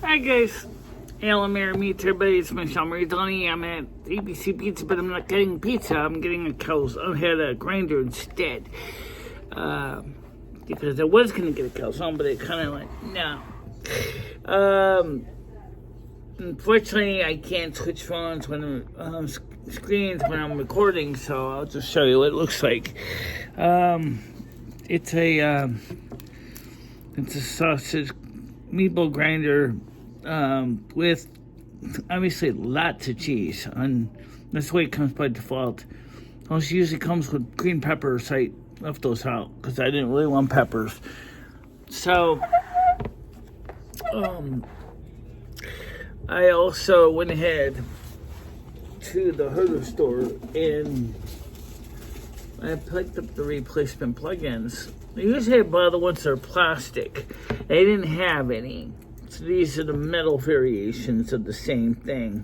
Hi guys, Alamere meets everybody. It's Michelle Marie Donnie. I'm at ABC Pizza, but I'm not getting pizza. I'm getting a calzone. I had a grinder instead. Because I was going to get a calzone, but it kind of like, no. Unfortunately, I can't switch phones when I'm, screens when I'm recording, so I'll just show you what it looks like. It's a sausage meatball grinder with obviously lots of cheese. And that's the way it comes by default. Also usually comes with green peppers. I left those out because I didn't really want peppers. So I also went ahead to the hardware store and I picked up the replacement plugins. I usually buy the ones that are plastic. They didn't have any. So these are the metal variations of the same thing.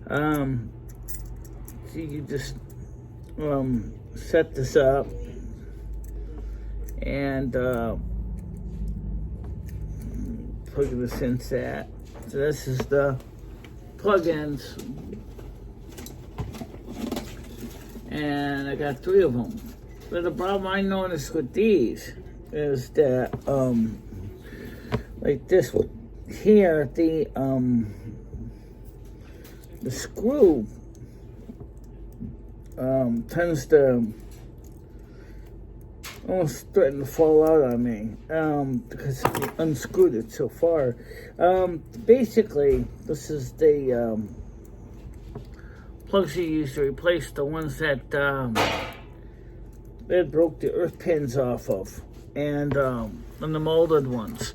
So you just set this up and plug this into that. So this is the plugins. And I got 3 of them. But the problem I noticed with these is that, like this one here, the screw tends to almost threaten to fall out on me because I unscrewed it so far. Basically, this is the plugs you use to replace the ones that it broke the earth pins off of, and the molded ones.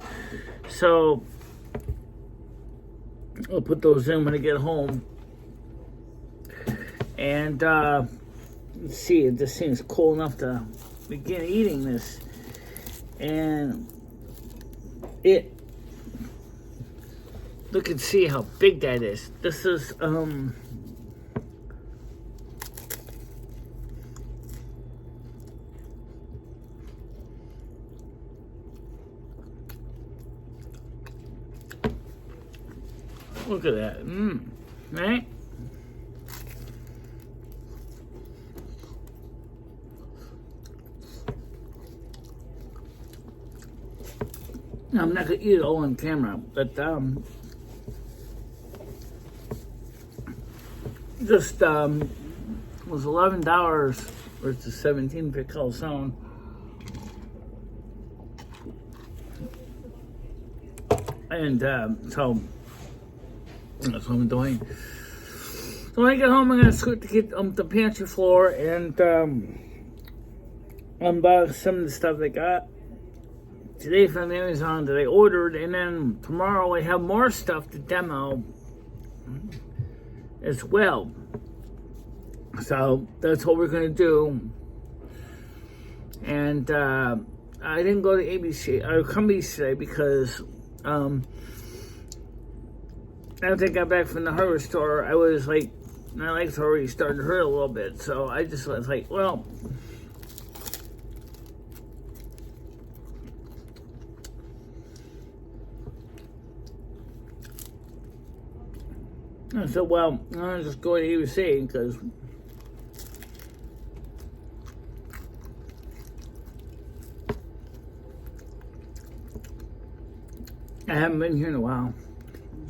So I'll put those in when I get home. And let's see, this thing's cool enough to begin eating this. And look and see how big that is. This is look at that. Right? I'm not gonna eat it all on camera, but just was $11 versus 17 for calzone. And so that's what I'm doing. So when I get home, I'm gonna scoot to get the pantry floor and unbox some of the stuff I got today from Amazon that I ordered, and then tomorrow I have more stuff to demo as well. So that's what we're gonna do. And I didn't go to ABC or Cumbies today because after I got back from the hardware store, I was like, my legs already started to hurt a little bit. So I just was like, well, I said, well, I'll just go to ABC because I haven't been here in a while.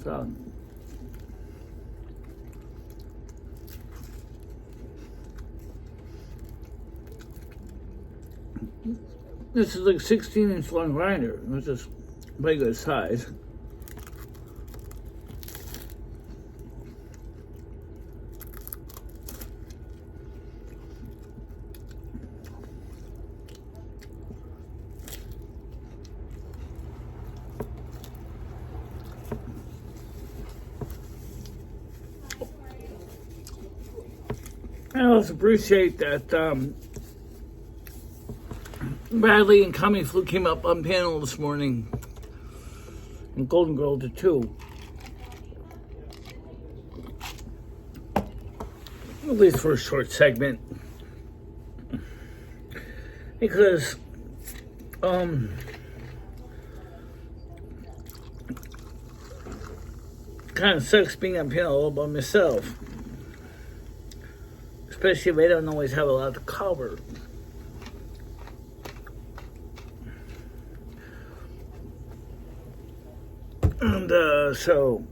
So this is like 16-inch long grinder, which is pretty good size. I also appreciate that Bradley and Coming Flu came up on panel this morning, and Golden Girl did too. At least for a short segment. Because kind of sucks being up here all by myself. Especially if I don't always have a lot to cover. And so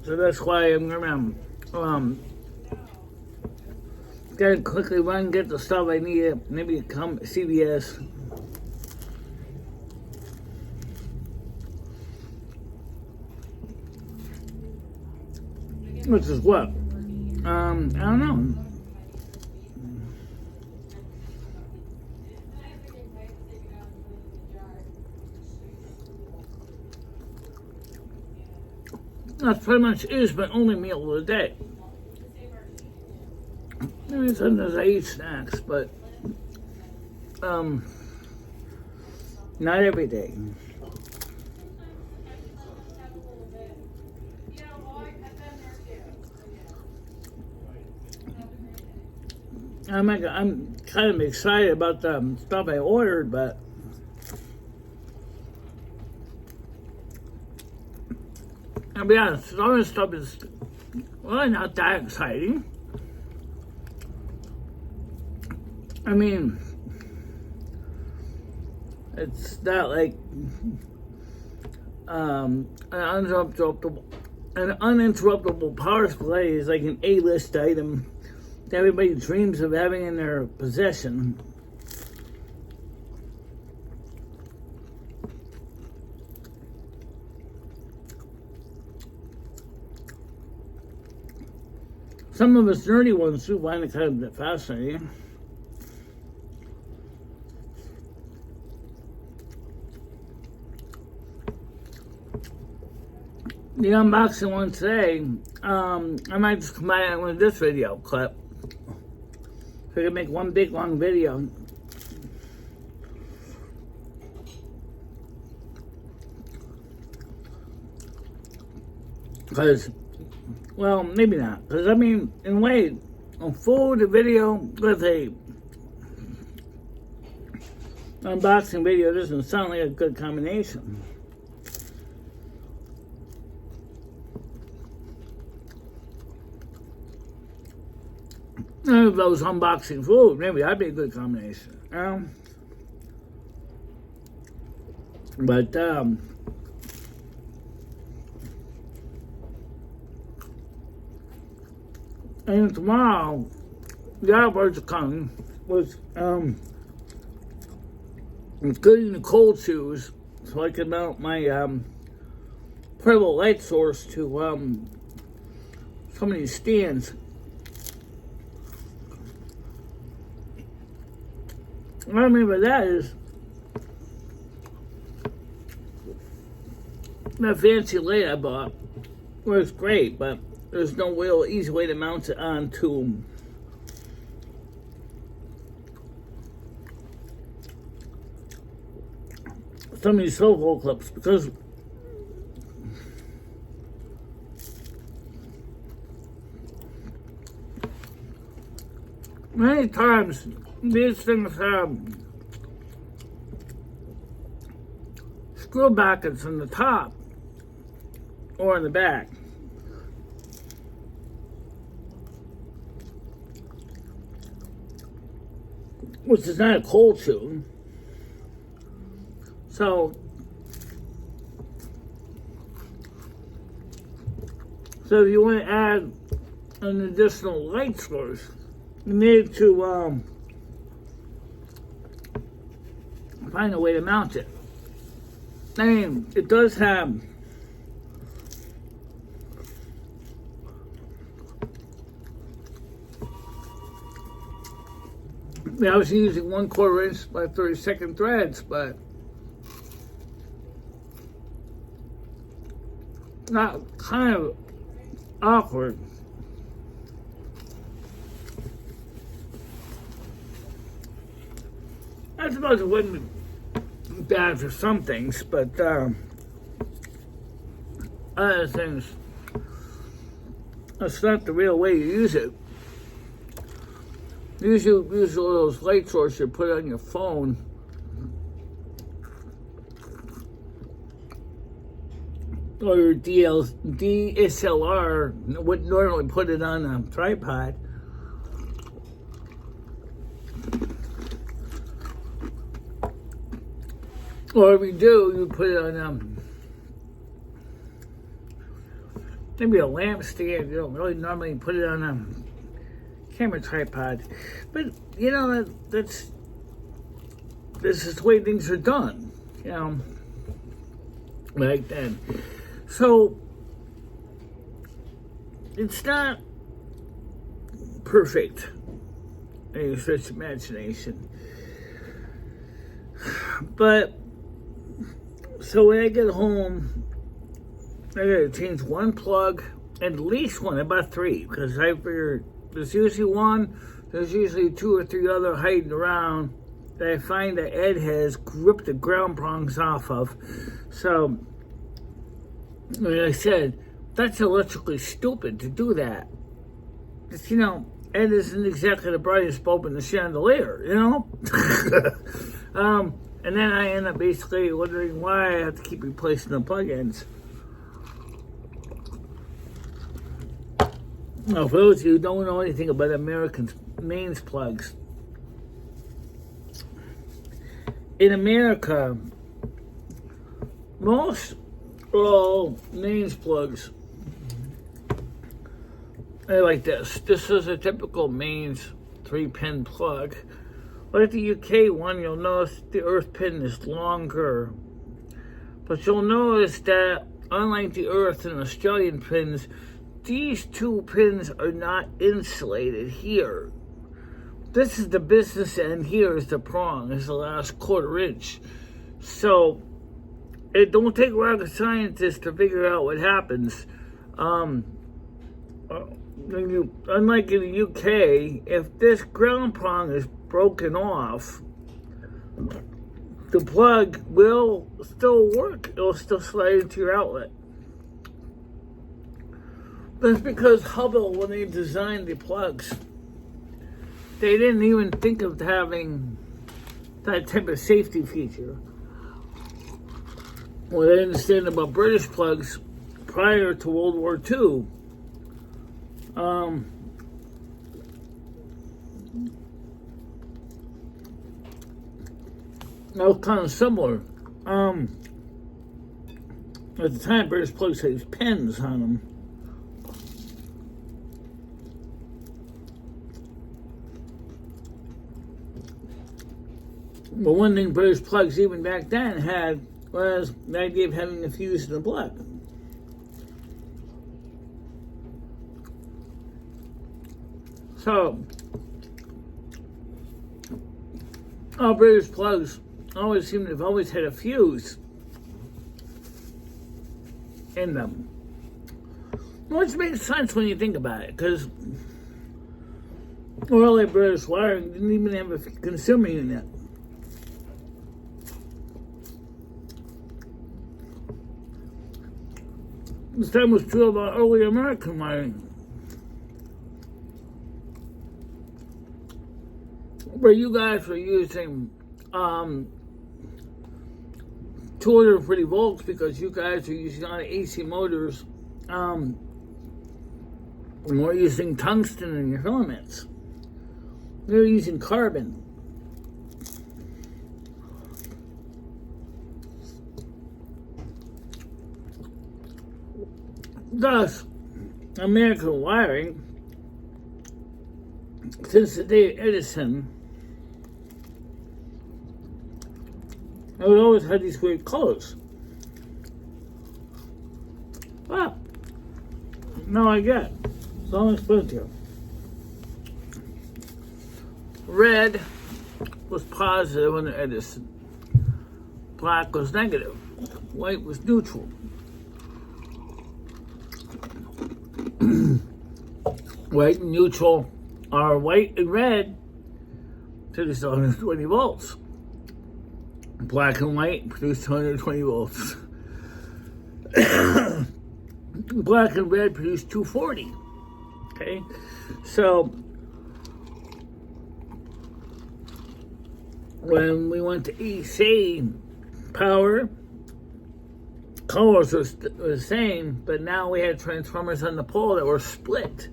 that's why I'm gonna gotta quickly run get the stuff I need. Maybe come CVS. Which is what? I don't know. That pretty much is my only meal of the day. Maybe sometimes I eat snacks, but not every day. I'm kind of excited about the stuff I ordered, but I'll be honest, some of the stuff is really not that exciting. I mean, it's not like an uninterruptible power supply is like an A-list item that everybody dreams of having in their possession. Some of us nerdy ones do find it kind of fascinating. The unboxing one today, I might just combine it with this video clip. So I can make one big long video. Because, well, maybe not. Because, I mean, in a way, a full video with a unboxing video doesn't sound like a good combination. If I was unboxing food, maybe that'd be a good combination. But, and tomorrow, the outburst are coming was, getting the cold shoes so I can mount my, portable light source to, some of these stands. What I mean by that is that fancy light I bought was great, but there's no real easy way to mount it onto some of these cell clips because many times these things have screw brackets in the top or in the back. Which is not a cold shoe. So if you want to add an additional light source, you need to find a way to mount it. I mean, it does have I was using 1/4 inch by 32nd threads, but not kind of awkward. I suppose it wouldn't be bad for some things, but other things, that's not the real way you use it. Usually those light sources you put on your phone. Or your DSLR would normally put it on a tripod. Or if you do, you put it on maybe a lamp stand. You don't really normally put it on a camera tripod. But, you know, this is the way things are done, you know, like that. So, it's not perfect in any stretch of imagination. But, so when I get home, I gotta change one plug, at least one, about three, because I figure there's usually one, there's usually two or three other hiding around that I find that Ed has ripped the ground prongs off of. So, like I said, that's electrically stupid to do that. Just, you know, Ed isn't exactly the brightest bulb in the chandelier, you know? And then I end up basically wondering why I have to keep replacing the plug-ins. Now, for those of you who don't know anything about American mains plugs, in America, most all mains plugs are like this. This is a typical mains 3-pin plug. Like the UK one, you'll notice the earth pin is longer. But you'll notice that, unlike the earth and Australian pins, these two pins are not insulated here. This is the business end, here is the prong, is the last 1/4 inch. So, it don't take rocket scientists to figure out what happens. Unlike in the UK, if this ground prong is broken off, the plug will still work. It'll still slide into your outlet. That's because Hubble, when they designed the plugs, they didn't even think of having that type of safety feature. What I understand about British plugs prior to World War II, that was kind of similar. At the time, British plugs had these pins on them. But one thing British plugs even back then had was the idea of having a fuse in the plug. So, all British plugs always seem to have always had a fuse in them. Which makes sense when you think about it, because early British wiring didn't even have a consumer unit. The same was true about early American wiring. Where you guys were using 240 volts because you guys are using a lot of AC motors, and we're using tungsten in your filaments. They're using carbon. Thus, American wiring, since the day of Edison, I would always have these weird colors. Well, now I get it. So I'll explain to you. Red was positive under Edison. Black was negative. White was neutral. White and neutral are white and red produce 120 volts. Black and white produce 120 volts. Black and red produce 240. Okay, so when we went to EC power, colors were the same, but now we had transformers on the pole that were split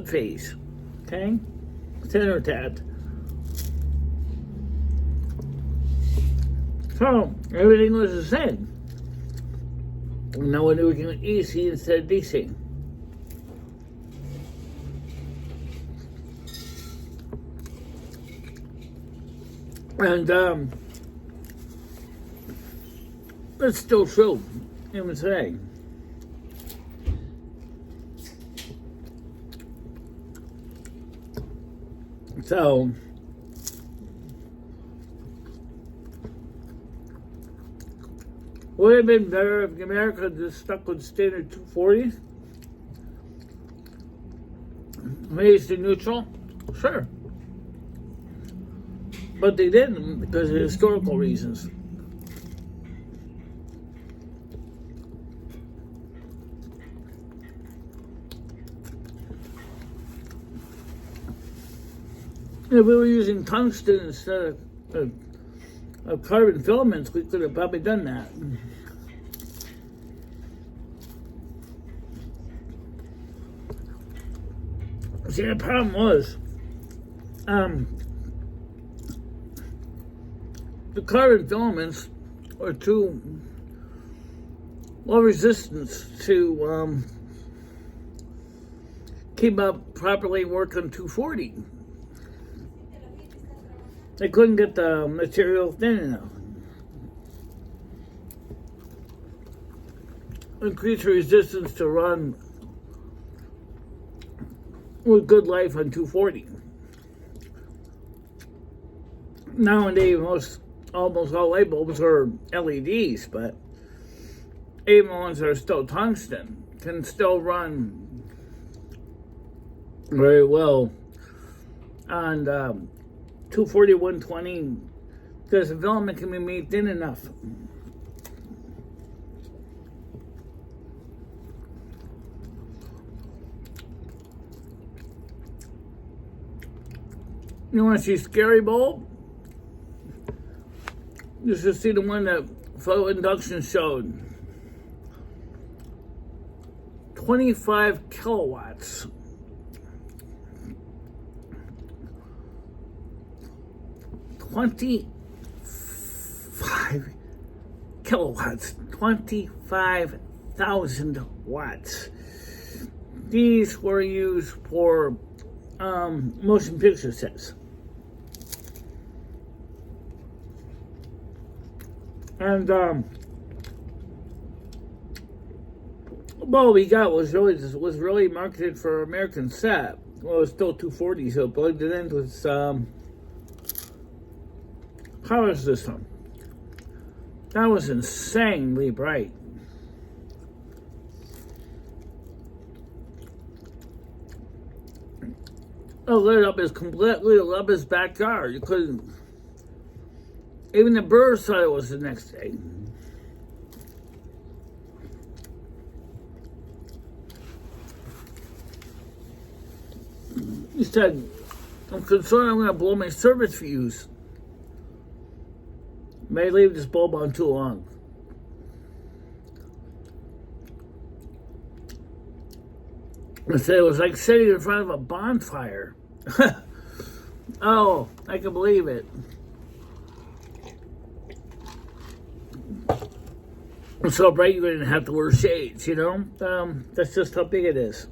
phase. Okay, center tad. So everything was the same. Now we're doing EC instead of DC. And it's still true, even today. So, would it have been better if America just stuck with standard 240? Raised to neutral? Sure. But they didn't because of historical reasons. If we were using tungsten instead of carbon filaments, we could have probably done that. See, the problem was, the carbon filaments are too low resistance to keep up properly work on 240. They couldn't get the material thin enough. Increase resistance to run with good life on 240. Nowadays, almost all light bulbs are LEDs, but even ones that are still tungsten can still run very well on 240, 120, because the filament can be made thin enough. You want to see scary bulb? You should see the one that Flow Induction showed. 25 kilowatts. 25 kilowatts, 25,000 watts. These were used for motion picture sets. And what we got was really marketed for American set. Well, it was still 240, so plugged it into its power system. That was insanely bright. It lit up his backyard. You couldn't. Even the birds thought it was the next day. He said, "I'm concerned I'm going to blow my service fuse. May leave this bulb on too long." I said it was like sitting in front of a bonfire. Oh, I can believe it. It's so bright you didn't have to wear shades, you know? That's just how big it is.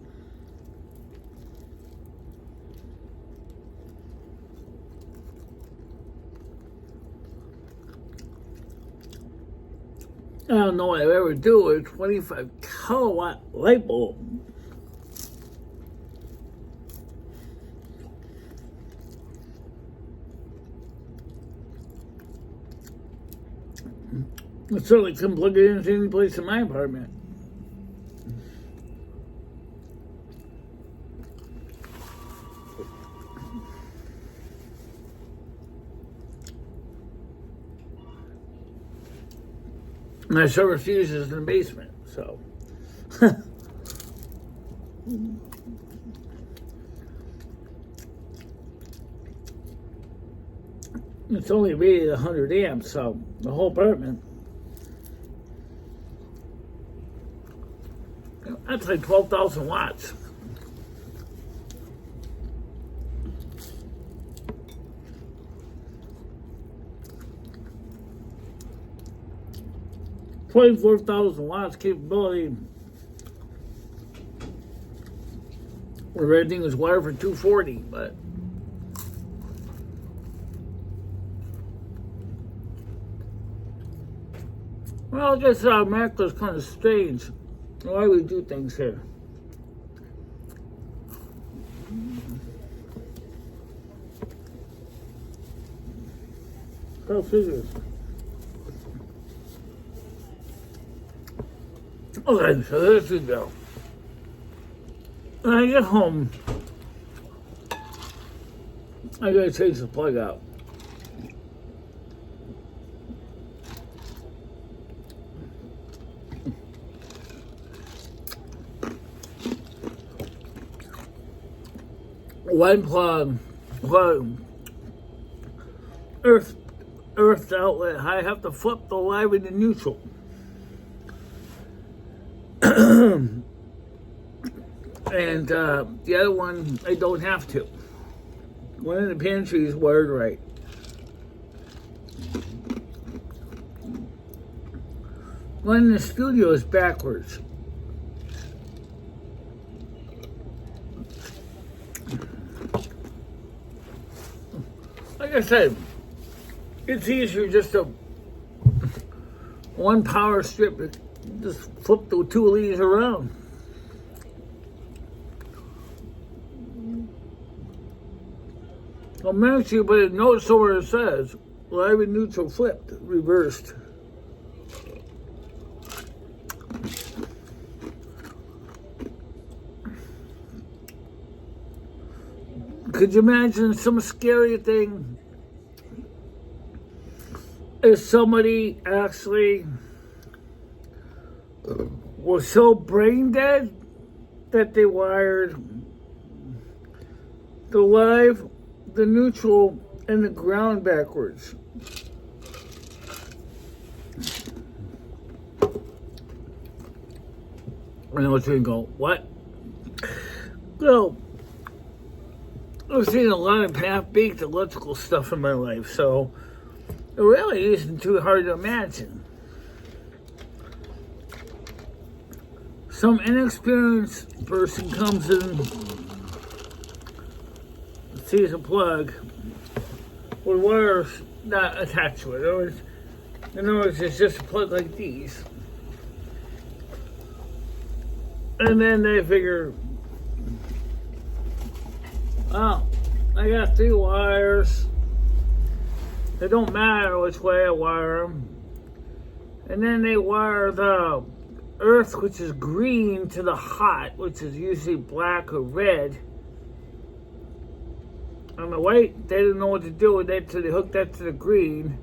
I don't know what I'd ever do with a 25 kilowatt light bulb. I certainly couldn't plug it into any place in my apartment. My server fuse is in the basement, so. It's only rated 100 amps, so the whole apartment. That's like 12,000 watts. $24,000 capability. Where everything was wired for 240, but well, I guess America's kind of strange. Why we do things here. Go figures. Okay, so there you go. When I get home, I gotta change the plug out. One plug, earth outlet. I have to flip the live into neutral. And the other one, I don't have to. One in the pantry is wired right. One in the studio is backwards. Like I said, it's easier just to one power strip, just flip the two leads around. I'll match you, but it knows somewhere it says live and neutral flipped, reversed. Could you imagine some scary thing if somebody actually was so brain dead that they wired the live, the neutral, and the ground backwards? I know what you're going to go, what? Well, I've seen a lot of half-baked electrical stuff in my life, so it really isn't too hard to imagine. Some inexperienced person comes in, sees a plug with wires not attached to it. In other words, it's just a plug like these. And then they figure, oh, I got 3 wires. It don't matter which way I wire them. And then they wire the earth, which is green, to the hot, which is usually black or red. On the white, they didn't know what to do with it, so they hooked that to the green.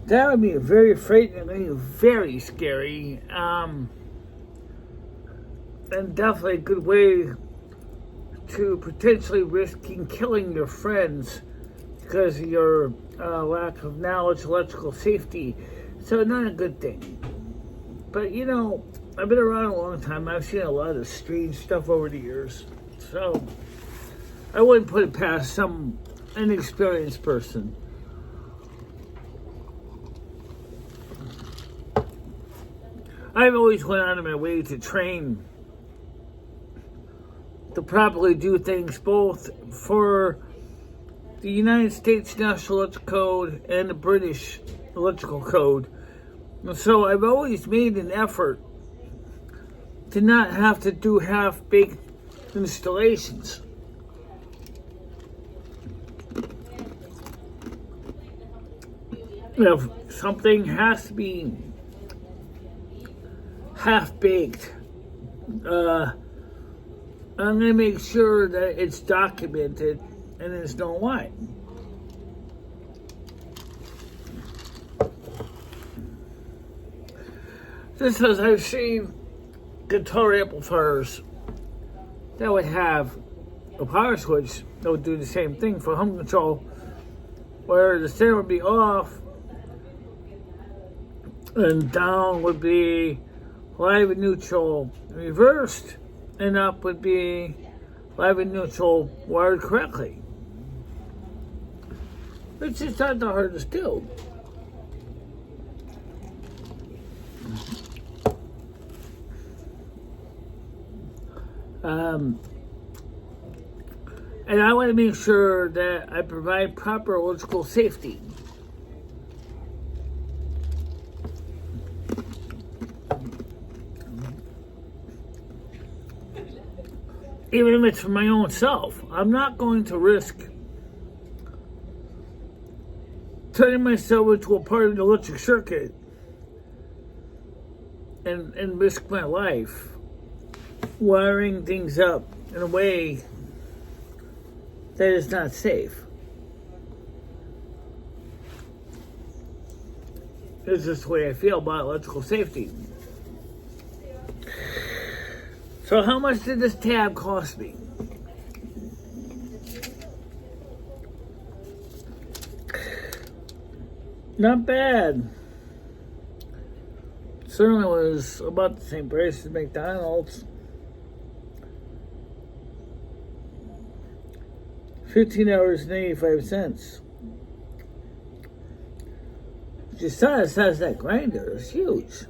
That would be very frightening, very scary. And definitely a good way to potentially risking killing your friends because of your lack of knowledge, electrical safety. So not a good thing. But you know, I've been around a long time. I've seen a lot of strange stuff over the years. So I wouldn't put it past some inexperienced person. I've always went out of my way to train to properly do things both for the United States National Electrical Code and the British Electrical Code. So I've always made an effort to not have to do half-baked installations. If something has to be half-baked, I'm going to make sure that it's documented and it's known why. Just as I've seen guitar amplifiers that would have a power switch that would do the same thing for home control, where the center would be off and down would be live and neutral reversed, and up would be live and neutral wired correctly. It's just not the hardest to do. And I want to make sure that I provide proper electrical safety. Even if it's for my own self, I'm not going to risk turning myself into a part of the electric circuit and risk my life wiring things up in a way that is not safe. It's just the way I feel about electrical safety. So how much did this tab cost me? Not bad. Certainly was about the same price as McDonald's. 15 hours and 85 cents. You saw the size of that grinder. It's huge.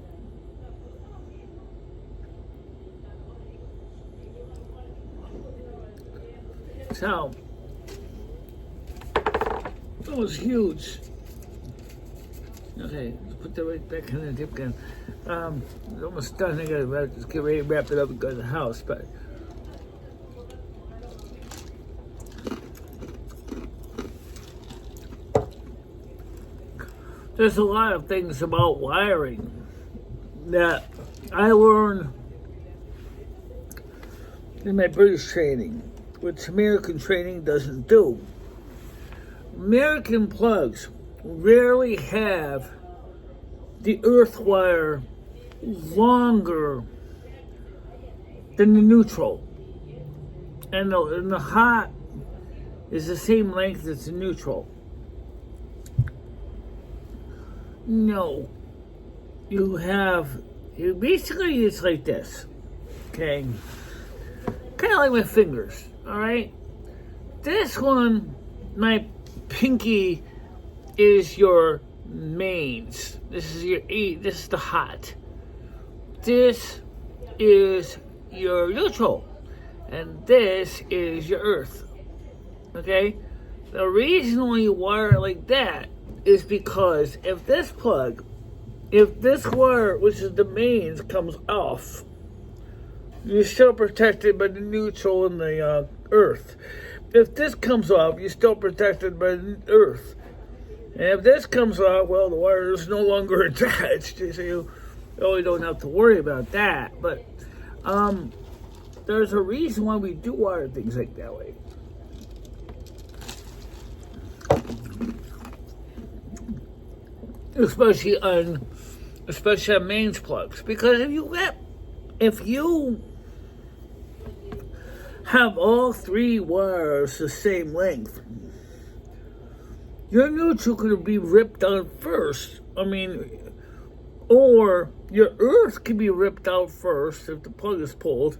So, it was huge. Okay, let's put that right back in the dip can. It's almost done. I gotta just get ready to wrap it up and go to the house, but there's a lot of things about wiring that I learned in my British training, which American training doesn't do. American plugs rarely have the earth wire longer than the neutral. And the hot is the same length as the neutral. No. Basically it's like this. Okay? Kind of like my fingers. Alright? This one, my pinky, is your mains. This is the hot. This is your neutral. And this is your earth. Okay? The reason why you wire it like that is because if this wire, which is the mains, comes off, you're still protected by the neutral and the earth. If this comes off, you're still protected by the earth. And if this comes off, well, the wire is no longer attached, so you really don't have to worry about that. But there's a reason why we do wire things like that way. Especially on mains plugs, because if you have all three wires the same length, your neutral could be ripped out first. Or your earth could be ripped out first if the plug is pulled,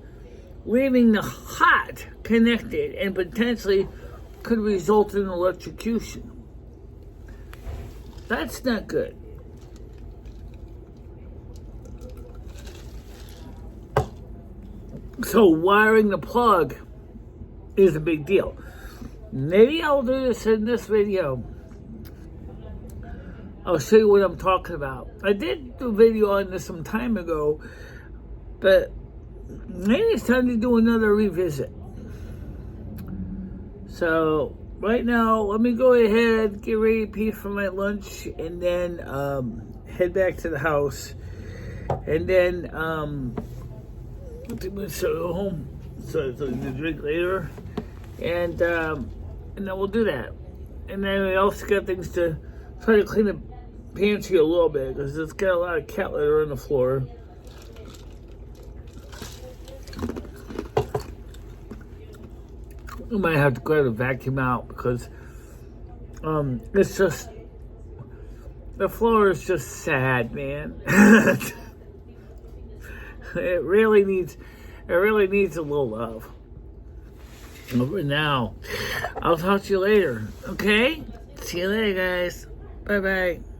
leaving the hot connected and potentially could result in electrocution. That's not good. So wiring the plug is a big deal. Maybe I'll do this in this video. I'll show you what I'm talking about. I did do a video on this some time ago, but maybe it's time to do another revisit. So right now, let me go ahead, get ready to pee for my lunch, and then head back to the house. And then I think we'll go home so to drink later. And then we'll do that. And then we also got things to try to clean the pantry a little bit, because it's got a lot of cat litter on the floor. We might have to go to vacuum out because it's just, the floor is just sad, man. It really needs a little love. Over now, I'll talk to you later. Okay? See you later, guys. Bye bye.